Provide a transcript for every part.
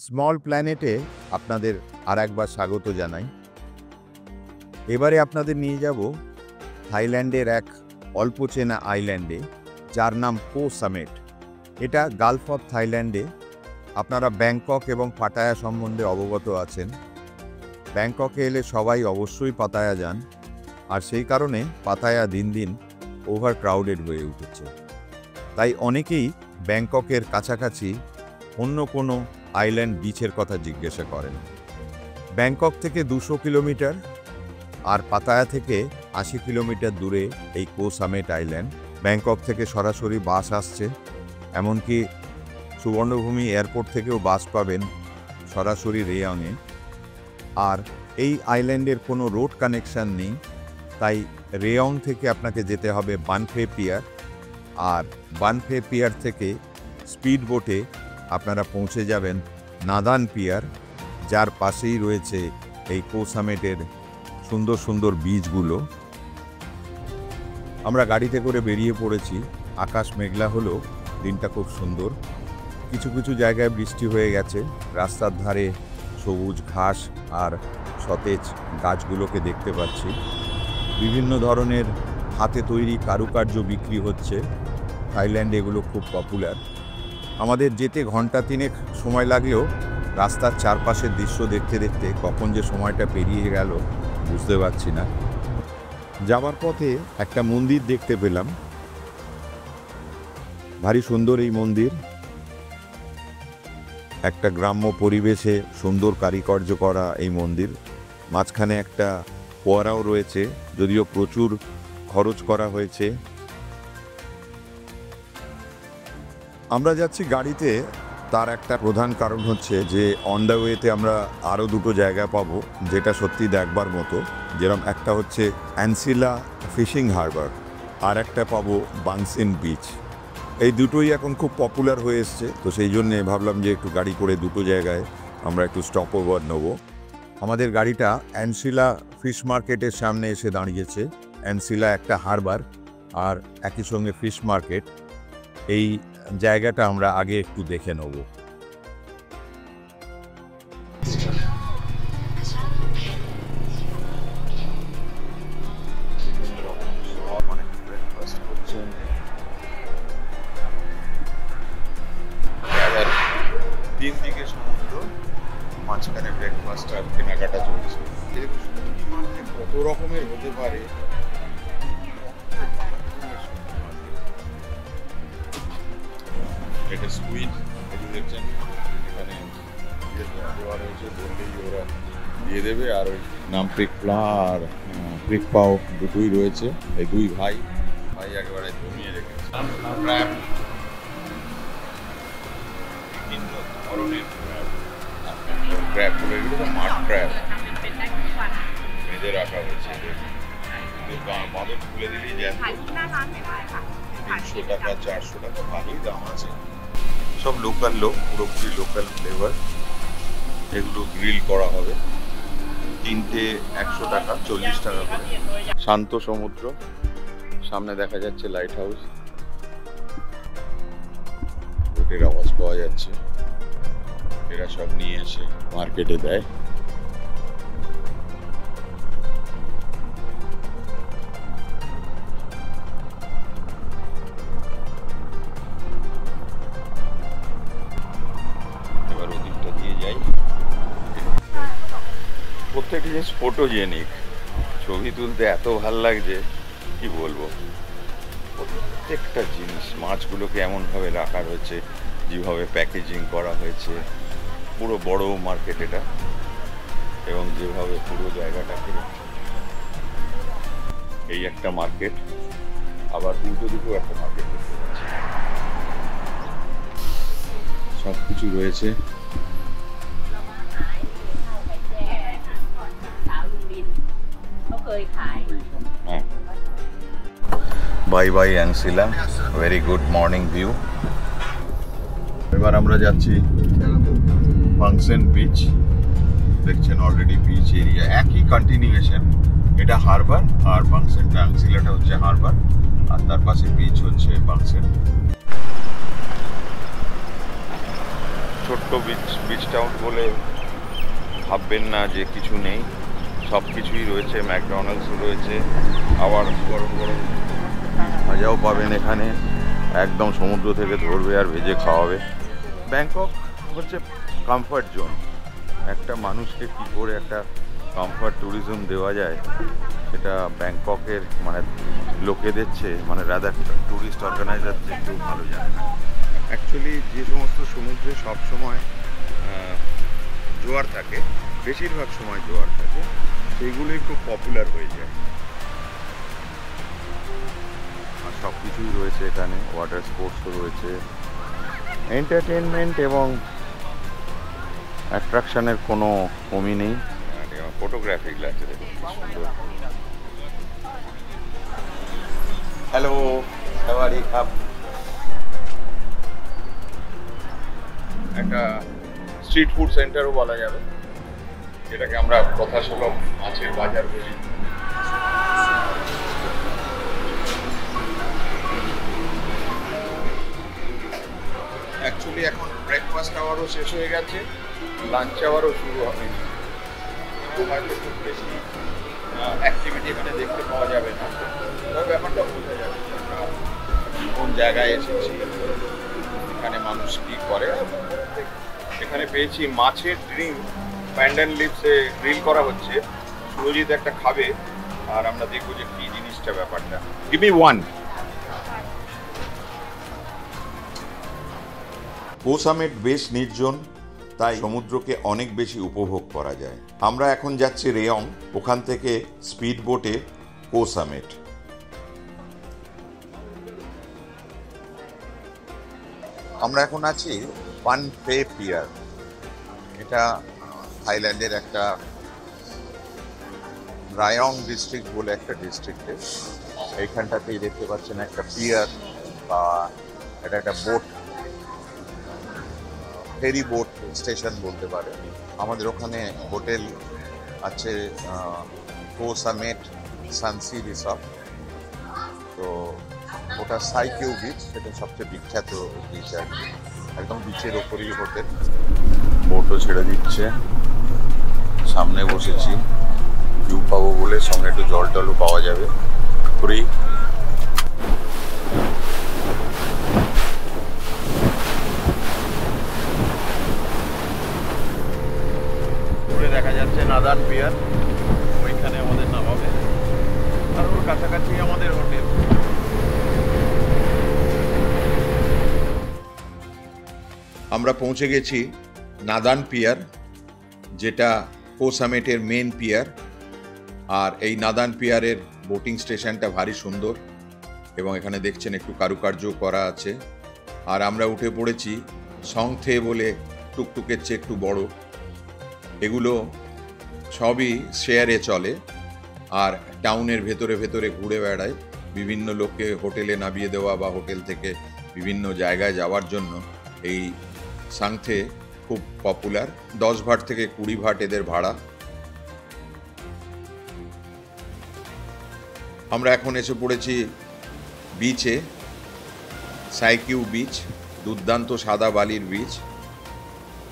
Small প্ল্যানেটে আপনাদের আর একবার স্বাগত জানাই। এবারে আপনাদের নিয়ে যাব থাইল্যান্ডের এক অল্প চেনা আইল্যান্ডে, যার নাম কো সামেট। এটা গালফ অফ থাইল্যান্ডে। আপনারা ব্যাংকক এবং পাটায়া সম্বন্ধে অবগত আছেন। ব্যাংককে এলে সবাই অবশ্যই পাতায়া যান, আর সেই কারণে পাতায়া দিন দিন ওভার ক্রাউডেড হয়ে উঠেছে। তাই অনেকেই ব্যাংককের কাছাকাছি অন্য কোনো আইল্যান্ড বিচের কথা জিজ্ঞাসা করেন। ব্যাংকক থেকে 200 কিলোমিটার আর পাতায়া থেকে 80 কিলোমিটার দূরে এই কো সামেট আইল্যান্ড। ব্যাংকক থেকে সরাসরি বাস আসছে, এমনকি সুবর্ণভূমি এয়ারপোর্ট থেকেও বাস পাবেন সরাসরি রেয়ংয়ে। আর এই আইল্যান্ডের কোনো রোড কানেকশান নেই, তাই রেয়ং থেকে আপনাকে যেতে হবে বানফে পিয়ার, আর বানফে পিয়ার থেকে স্পিড বোটে আপনারা পৌঁছে যাবেন নাদান পিয়ার, যার পাশেই রয়েছে এই কো সামেটের সুন্দর সুন্দর বীজগুলো। আমরা গাড়িতে করে বেরিয়ে পড়েছি। আকাশ মেঘলা হলো, দিনটা খুব সুন্দর। কিছু কিছু জায়গায় বৃষ্টি হয়ে গেছে। রাস্তার ধারে সবুজ ঘাস আর সতেজ গাছগুলোকে দেখতে পাচ্ছি। বিভিন্ন ধরনের হাতে তৈরি কারুকার্য বিক্রি হচ্ছে। থাইল্যান্ডে এগুলো খুব পপুলার। আমাদের যেতে ঘন্টা 3 সময় লাগলেও রাস্তার চারপাশের দৃশ্য দেখতে দেখতে কখন যে সময়টা পেরিয়ে গেল বুঝতে পারছি না। যাওয়ার পথে একটা মন্দির দেখতে পেলাম, ভারী সুন্দর এই মন্দির। একটা গ্রাম্য পরিবেশে সুন্দর কারিকার্য করা এই মন্দির। মাঝখানে একটা ফোয়ারাও রয়েছে, যদিও প্রচুর খরচ করা হয়েছে। আমরা যাচ্ছি গাড়িতে, তার একটা প্রধান কারণ হচ্ছে যে অন দ্য ওয়েতে আমরা আরও দুটো জায়গা পাবো যেটা সত্যি দেখবার মতো। যেরকম একটা হচ্ছে অ্যানসিলা ফিশিং হারবার, আর একটা পাবো বাংসিন বিচ। এই দুটোই এখন খুব পপুলার হয়ে এসছে, তো সেই জন্যে ভাবলাম যে একটু গাড়ি করে দুটো জায়গায় আমরা একটু স্টপ ওভার নেবো। আমাদের গাড়িটা অ্যানসিলা ফিশ মার্কেটের সামনে এসে দাঁড়িয়েছে। অ্যানসিলা একটা হারবার আর একই সঙ্গে ফিশ মার্কেট। এই জায়গাটা আমরা আগে একটু দেখে নেব। তিন দিকে সমুদ্র, মাঝখানে ব্রেকফাস্ট আর কেনাকাটা চলছে। কত রকমের হতে পারে। এটা স্কুইড, এটা দেখছেন এখানে দেওয়া রয়েছে, বললেই ওরা দিয়ে দেবে। আর ওই নাম প্রিকপ্লা আর প্রিকপাও দুটোই রয়েছে। এই দুই ভাই একেবারে জমিয়ে রেখেছে। বিভিন্ন ধরনের ক্র্যাব বলে, এগুলো তো মাঠ ক্র্যাব বেঁধে রাখা হয়েছে। বাঁধন খুলে দিলেই যায়। 300 টাকা 400 টাকা, ভালোই দাম আছে। সব লোকাল লোক, পুরোপুরি লোকাল ফ্লেভার। এগুলো গ্রিল করা হবে। 3টে 100 টাকা, 40 টাকা করে। শান্ত সমুদ্র, সামনে দেখা যাচ্ছে লাইট হাউস। বোটের আওয়াজ পাওয়া যাচ্ছে। এরা সব নিয়ে এসে মার্কেটে দেয়। প্রত্যেকটা জিনিস ফটোজেনিক, ছবি তুলতে এত ভাল লাগছে কি বলবো। প্রত্যেকটা জিনিস, মাছগুলোকে এমনভাবে রাখা হয়েছে, যেভাবে প্যাকেজিং করা হয়েছে। পুরো বড় মার্কেট এটা, এবং যেভাবে পুরো জায়গাটাকে, এই একটা মার্কেট, আবার উল্টো দিকেও একটা মার্কেট দেখতে পাচ্ছি। সব কিছু রয়েছে। বাই বাই অ্যানসিলা, ভেরি গুড মর্নিং ভিউ। এবার আমরা যাচ্ছি বাংসেন বিচ। দেখছেন অলরেডি বিচ এরিয়া, একই কন্টিনিউয়েশন। এটা হারবার, আর বাংসেনটা, অ্যানসিলাটা হচ্ছে হারবার, আর তার পাশে বিচ হচ্ছে বাংসেন। ছোট্ট বিচ টাউন বলে ভাববেন না যে কিছু নেই, সব কিছুই রয়েছে। ম্যাকডোনাল্ডস রয়েছে, আবার গরম গরম ভাজাও পাবেন এখানে, একদম সমুদ্র থেকে ধরবে আর ভেজে খাওয়াবে। ব্যাংকক হচ্ছে কমফর্ট জোন। একটা মানুষকে কী করে একটা কমফর্ট ট্যুরিজম দেওয়া যায় সেটা ব্যাংককের মানে লোকেদের চেয়ে মানে রাদার ট্যুরিস্ট অর্গানাইজার চেয়ে কেউ ভালো জানে না। অ্যাকচুয়ালি যে সমস্ত সমুদ্রে সবসময় জোয়ার থাকে, বেশিরভাগ সময় জোয়ার থাকে, সেইগুলোই খুব পপুলার হয়ে যায়। আর সব কিছুই রয়েছে এখানে, ওয়াটার স্পোর্টসও রয়েছে, এন্টারটেনমেন্ট এবং অ্যাট্রাকশনের কোনো কমি নেই। ফটোগ্রাফি লাগছে, দেখুন সুন্দর। হ্যালো, সবারই আপ একটা স্ট্রিট ফুড সেন্টারও বলা যাবে, যেটাকে আমরা কথাসুলভ মাছের বাজার বলি। অ্যাকচুয়ালি এখন ব্রেকফাস্ট আওয়ারও শেষ হয়ে গেছে, লাঞ্চ আওয়ারও শুরু হয়নি। হয়তো খুব বেশি অ্যাক্টিভিটি এখানে দেখতে পাওয়া যাবে না, তবে ব্যাপারটা বোঝা যাবে যে আমরা কোন জায়গায় এসেছি, এখানে মানুষ কী করে। এখানে পেয়েছি মাছের ড্রিম, প্যান্ডেন লিভসে গ্রিল করা হচ্ছে। সুরজিৎ একটা খাবে আর আমরা দেখবো যে কী জিনিসটা ব্যাপারটা। Give me one. Ko Samet বেশ নির্জন, তাই সমুদ্রকে অনেক বেশি উপভোগ করা যায়। আমরা এখন যাচ্ছি রেয়ং, ওখান থেকে স্পিড বোটে কো সামিট। আমরা এখন আছি পান ফে পিয়ার। এটা থাইল্যান্ডের একটা রায়ং ডিস্ট্রিক্ট বলে একটা ডিস্ট্রিক্টে। এইখানটাতেই দেখতে পাচ্ছেন একটা পিয়ার, বা এটা একটা বোট, ফেরি বোট স্টেশন বলতে পারে। আমাদের ওখানে হোটেল আছে কো সামিট সানসি রিসর্ট। তো ওটা সাইকিউ বিচ, সেটা সবচেয়ে বিখ্যাত বিচ আর কি, একদম বিচের ওপরই হোটেল। বোটও ছেড়ে দিচ্ছে, সামনে বসেছি, ভিউ পাবো বলে, সঙ্গে একটু জল টলও পাওয়া যাবে ফ্রি। দেখা যাচ্ছে নাদান পিয়ার, ওইখানে আমাদের নামাবে, আর ওর কাছাকাছি আমাদের হোটেল। আমরা পৌঁছে গেছি নাদান পিয়ার, যেটা কো সামিটের মেন পিয়ার। আর এই নাদান পিয়ারের বোটিং স্টেশনটা ভারী সুন্দর, এবং এখানে দেখছেন একটু কারুকার্য করা আছে। আর আমরা উঠে পড়েছি সংথে বলে টুকটুকের চেয়ে একটু বড়। এগুলো সবই শেয়ারে চলে, আর টাউনের ভেতরে ভেতরে ঘুরে বেড়ায়। বিভিন্ন লোককে হোটেলে নামিয়ে দেওয়া বা হোটেল থেকে বিভিন্ন জায়গায় যাওয়ার জন্য এই সাংথে খুব পপুলার। 10 ভাট থেকে 20 ভাট এদের ভাড়া। আমরা এখন এসে পড়েছি বিচে, সাইকিউ বিচ, দুর্দান্ত সাদা বালির বিচ।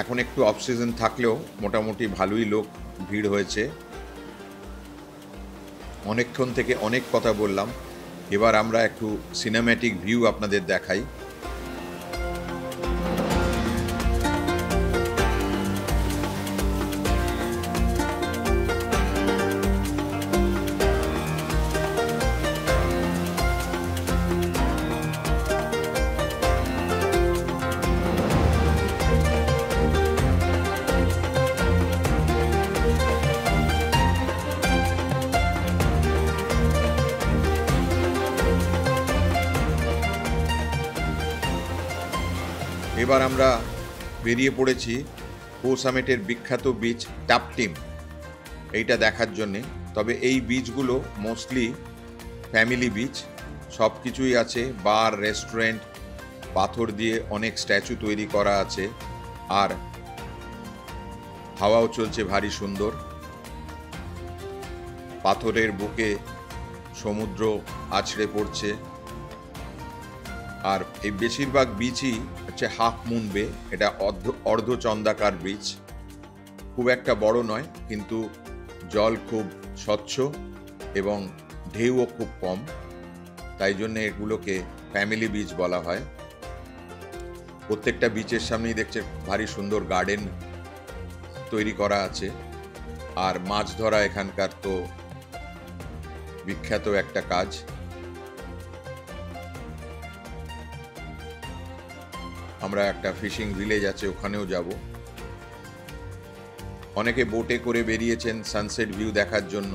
এখন একটু অফ সিজন থাকলেও মোটামুটি ভালোই লোক ভিড় হয়েছে। অনেকক্ষণ থেকে অনেক কথা বললাম, এবার আমরা একটু সিনেম্যাটিক ভিউ আপনাদের দেখাই। এবার আমরা বেরিয়ে পড়েছি কো সামিটের বিখ্যাত বিচ টাপটিম, এইটা দেখার জন্যে। তবে এই বিচগুলো মোস্টলি ফ্যামিলি বিচ, সব কিছুই আছে, বার, রেস্টুরেন্ট, পাথর দিয়ে অনেক স্ট্যাচু তৈরি করা আছে, আর হাওয়াও চলছে ভারী সুন্দর। পাথরের বুকে সমুদ্র আছড়ে পড়ছে। আর এই বেশিরভাগ বিচই হচ্ছে হাফ মুন বে, এটা অর্ধচন্দ্রাকার বিচ, খুব একটা বড় নয়, কিন্তু জল খুব স্বচ্ছ এবং ঢেউও খুব কম, তাই জন্য এগুলোকে ফ্যামিলি বিচ বলা হয়। প্রত্যেকটা বিচের সামনেই দেখছে ভারী সুন্দর গার্ডেন তৈরি করা আছে। আর মাছ ধরা এখানকার তো বিখ্যাত একটা কাজ। আমরা একটা ফিশিং ভিলেজ আছে, ওখানেও যাব। অনেকে বোটে করে বেরিয়েছেন সানসেট ভিউ দেখার জন্য।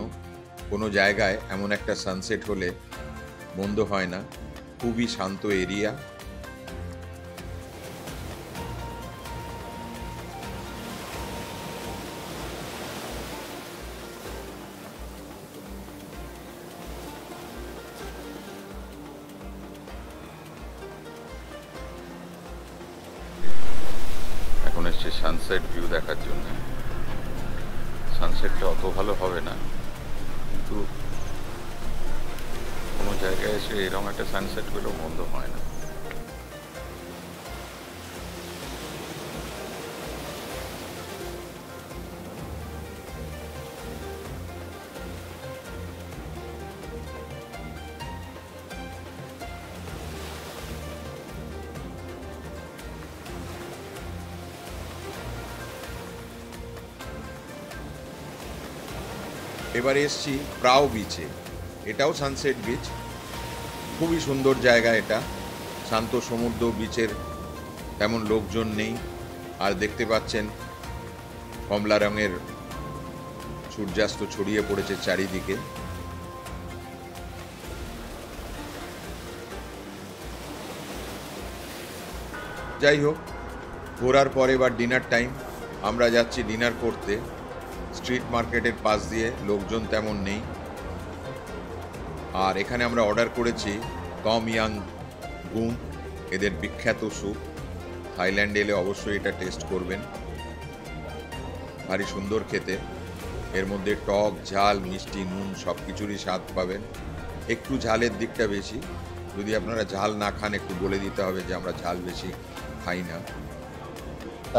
কোনো জায়গায় এমন একটা সানসেট হলে মন্দ হয় না, খুবই শান্ত এরিয়া। এখন এসছে সানসেট ভিউ দেখার জন্য। সানসেটটা অত ভালো হবে না, কিন্তু কোনো জায়গায় এসে এরকম একটা সানসেট হলেও মন্দ হয় না। এবারে এসছি প্রাও বিচে। এটাও সানসেট বিচ, খুবই সুন্দর জায়গা এটা। শান্ত সমুদ্র, বিচের তেমন লোকজন নেই। আর দেখতে পাচ্ছেন কমলা রঙের সূর্যাস্ত ছড়িয়ে পড়েছে চারিদিকে। যাই হোক, ঘোরার পরে এবার ডিনার টাইম। আমরা যাচ্ছি ডিনার করতে। স্ট্রিট মার্কেটের পাশ দিয়ে, লোকজন তেমন নেই। আর এখানে আমরা অর্ডার করেছি টম ইয়াং গুম, এদের বিখ্যাত স্যুপ। থাইল্যান্ডে এলে অবশ্যই এটা টেস্ট করবেন, ভারী সুন্দর খেতে। এর মধ্যে টক, ঝাল, মিষ্টি, নুন সব কিছুরই স্বাদ পাবেন। একটু ঝালের দিকটা বেশি, যদি আপনারা ঝাল না খান একটু বলে দিতে হবে যে আমরা ঝাল বেশি খাই না।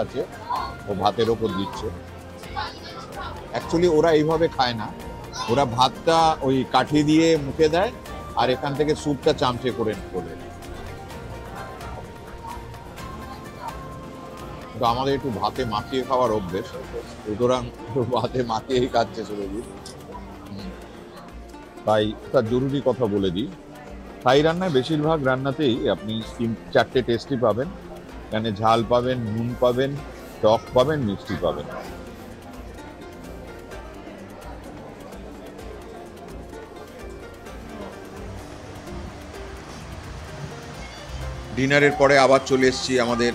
আছে ও ভাতের ওপর দিচ্ছে। অ্যাকচুয়ালি ওরা এইভাবে খায় না, ওরা ভাতটা ওই কাঠি দিয়ে মুখে দেয় আর এখান থেকে স্যুপটা চামচে করে করে। তো আমাদের একটু ভাতে মাখিয়ে খাওয়ার অভ্যেস, সুতরাং ভাতে মাখিয়েই খাচ্ছে সুরজিৎ। তাই তার জরুরি কথা বলে দিই, থাই রান্নায় বেশিরভাগ রান্নাতেই আপনি 3-4টে টেস্টই পাবেন। এখানে ঝাল পাবেন, নুন পাবেন, টক পাবেন, মিষ্টি পাবেন। ডিনারের পরে আবার চলে এসেছি আমাদের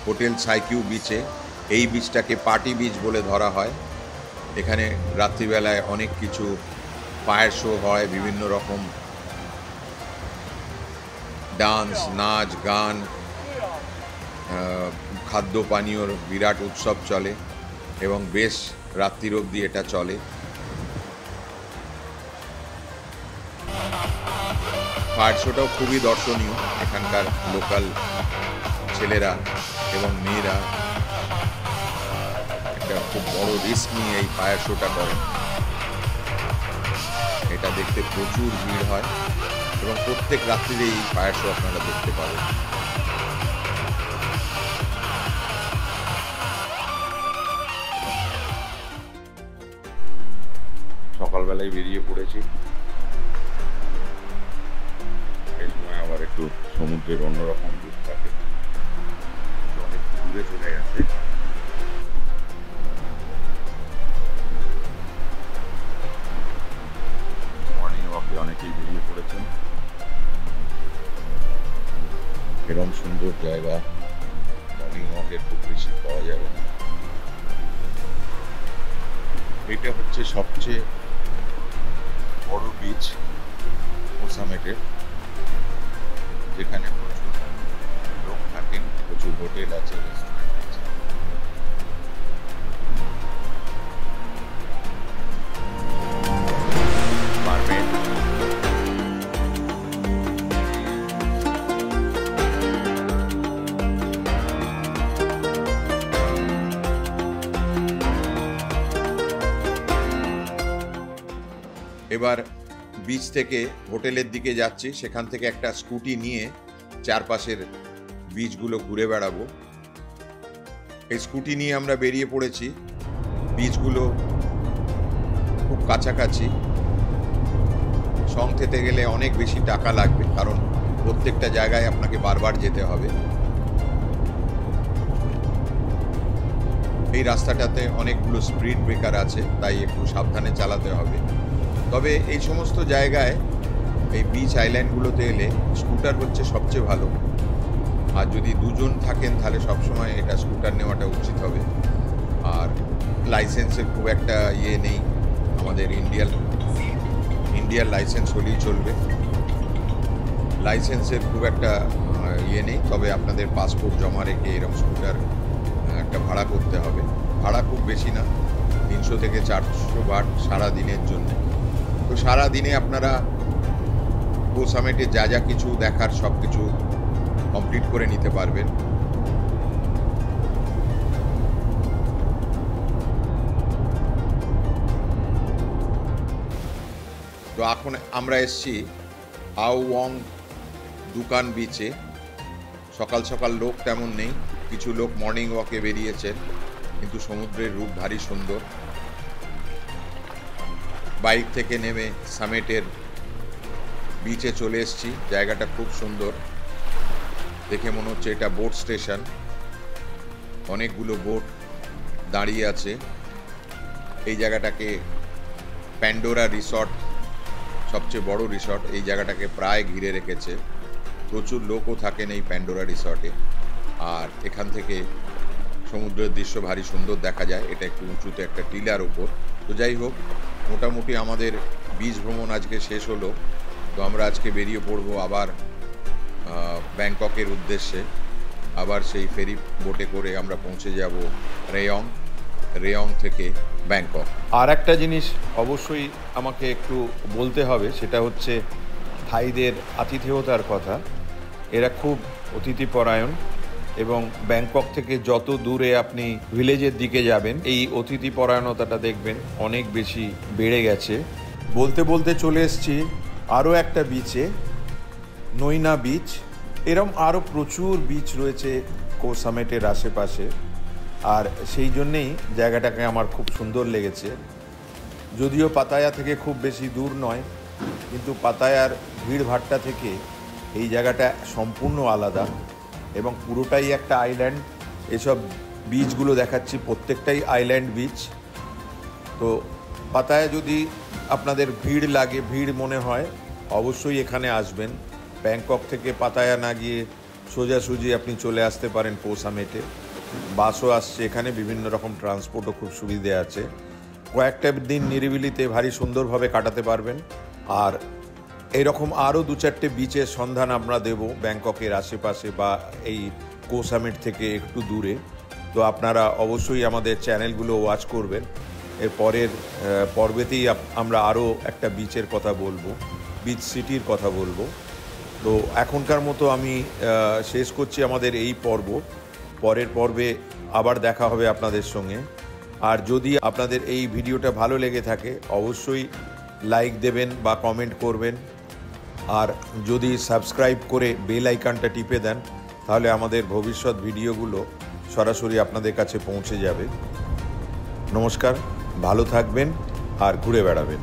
হোটেল সাইকিউ বিচে। এই বিচটাকে পার্টি বিচ বলে ধরা হয়। এখানে রাত্রিবেলায় অনেক কিছু ফায়ার শো হয়, বিভিন্ন রকম ডান্স, নাচ, গান, খাদ্য পানীয়র বিরাট উৎসব চলে এবং বেশ রাত্রির অবধি এটা চলে। ফায়ার শোটাও খুবই দর্শনীয়। এখানকার লোকাল ছেলেরা এবং মেয়েরা একটা খুব বড় রিস্ক নিয়ে এই ফায়ার শোটা করেন। এটা দেখতে প্রচুর ভিড় হয় এবং প্রত্যেক রাত্রিরে এই ফায়ার শো আপনারা দেখতে পাবেন। সকালবেলায় বেরিয়ে পড়েছি, এই সময় আবার একটু সমুদ্রের অন্যরকম রূপ থাকে, অনেক দূরে চলে গেছে। মর্নিং ওয়াকে অনেকেই বেরিয়ে পড়েছেন। এরকম সুন্দর জায়গা মর্নিং ওয়াকের খুব বেশি পাওয়া যাবে না। এটা হচ্ছে সবচেয়ে বড় বিচ ওসামেটের, যেখানে প্রচুর লোক থাকেন, প্রচুর হোটেল আছে, রেস্টুরেন্ট আছে। এবার বিচ থেকে হোটেলের দিকে যাচ্ছি, সেখান থেকে একটা স্কুটি নিয়ে চারপাশের বিচগুলো ঘুরে বেড়াবো। এই স্কুটি নিয়ে আমরা বেরিয়ে পড়েছি। বিচগুলো খুব কাছাকাছি, সংথেতে গেলে অনেক বেশি টাকা লাগবে, কারণ প্রত্যেকটা জায়গায় আপনাকে বারবার যেতে হবে। এই রাস্তাটাতে অনেকগুলো স্পিড ব্রেকার আছে, তাই একটু সাবধানে চালাতে হবে। তবে এই সমস্ত জায়গায়, এই বিচ আইল্যান্ডগুলোতে এলে স্কুটার হচ্ছে সবচেয়ে ভালো। আর যদি দুজন থাকেন তাহলে সবসময় এটা স্কুটার নেওয়াটা উচিত হবে। আর লাইসেন্সের খুব একটা ইয়ে নেই, আমাদের ইন্ডিয়ার লাইসেন্স হলেই চলবে। লাইসেন্সের খুব একটা ইয়ে নেই, তবে আপনাদের পাসপোর্ট জমা রেখে এরকম স্কুটার একটা ভাড়া করতে হবে। ভাড়া খুব বেশি না, 300 থেকে 400 বাট সারা দিনের জন্য। তো সারা দিনে আপনারা কো সামিটে যা যা কিছু দেখার সব কিছু কমপ্লিট করে নিতে পারবেন। তো এখন আমরা এসছি আওয়ং দুকান বিচে। সকাল সকাল লোক তেমন নেই, কিছু লোক মর্নিং ওয়াকে বেরিয়েছেন, কিন্তু সমুদ্রের রূপ ভারী সুন্দর। বাইক থেকে নেমে সামিটের বিচে চলে এসেছি। জায়গাটা খুব সুন্দর, দেখে মনে হচ্ছে এটা বোট স্টেশন। অনেকগুলো বোট দাঁড়িয়ে আছে। এই জায়গাটাকে প্যান্ডোরা রিসর্ট, সবচেয়ে বড় রিসর্ট, এই জায়গাটাকে প্রায় ঘিরে রেখেছে। প্রচুর লোকও থাকেন এই প্যান্ডোরা রিসর্টে। আর এখান থেকে সমুদ্রের দৃশ্য ভারী সুন্দর দেখা যায়। এটা একটু উঁচুতে একটা টিলার উপর। তো যাই হোক, মোটামুটি আমাদের বিচ ভ্রমণ আজকে শেষ হলো। তো আমরা আজকে বেরিয়ে পড়বো আবার ব্যাংককের উদ্দেশ্যে। আবার সেই ফেরি বোটে করে আমরা পৌঁছে যাব রেয়ং থেকে ব্যাংকক। আর একটা জিনিস অবশ্যই আমাকে একটু বলতে হবে, সেটা হচ্ছে থাইদের আতিথেয়তার কথা। এরা খুব অতিথিপরায়ণ এবং ব্যাংকক থেকে যত দূরে আপনি ভিলেজের দিকে যাবেন, এই অতিথিপরায়ণতাটা দেখবেন অনেক বেশি বেড়ে গেছে। বলতে বলতে চলে এসেছি আরও একটা বিচে, নৈনা বিচ। এরম আরও প্রচুর বিচ রয়েছে কো সামিটের আশেপাশে, আর সেই জন্যেই জায়গাটাকে আমার খুব সুন্দর লেগেছে। যদিও পাতায়া থেকে খুব বেশি দূর নয়, কিন্তু পাতায়ার ভিড়ভাট্টা থেকে এই জায়গাটা সম্পূর্ণ আলাদা এবং পুরোটাই একটা আইল্যান্ড। এসব বিচগুলো দেখাচ্ছি প্রত্যেকটাই আইল্যান্ড বিচ। তো পাতায়া যদি আপনাদের ভিড় মনে হয়, অবশ্যই এখানে আসবেন। ব্যাংকক থেকে পাতায়া না গিয়ে সোজাসুজি আপনি চলে আসতে পারেন কো সামিটে। বাসও আসছে এখানে, বিভিন্ন রকম ট্রান্সপোর্টও খুব সুবিধে আছে। কয়েকটা দিন নিরিবিলিতে ভারী সুন্দরভাবে কাটাতে পারবেন। আর এরকম আরও 2-4টে বিচের সন্ধান আমরা দেব ব্যাংককের আশেপাশে বা এই কো সামিট থেকে একটু দূরে। তো আপনারা অবশ্যই আমাদের চ্যানেলগুলো ওয়াচ করবেন। এর পরের পর্বেতেই আমরা আরও একটা বিচের কথা বলবো, বিচ সিটির কথা বলবো। তো এখনকার মতো আমি শেষ করছি আমাদের এই পর্ব। পরের পর্বে আবার দেখা হবে আপনাদের সঙ্গে। আর যদি আপনাদের এই ভিডিওটা ভালো লেগে থাকে, অবশ্যই লাইক দেবেন বা কমেন্ট করবেন। আর যদি সাবস্ক্রাইব করে বেল আইকনটা টিপে দেন, তাহলে আমাদের ভবিষ্যৎ ভিডিওগুলো সরাসরি আপনাদের কাছে পৌঁছে যাবে। নমস্কার, ভালো থাকবেন আর ঘুরে বেড়াবেন।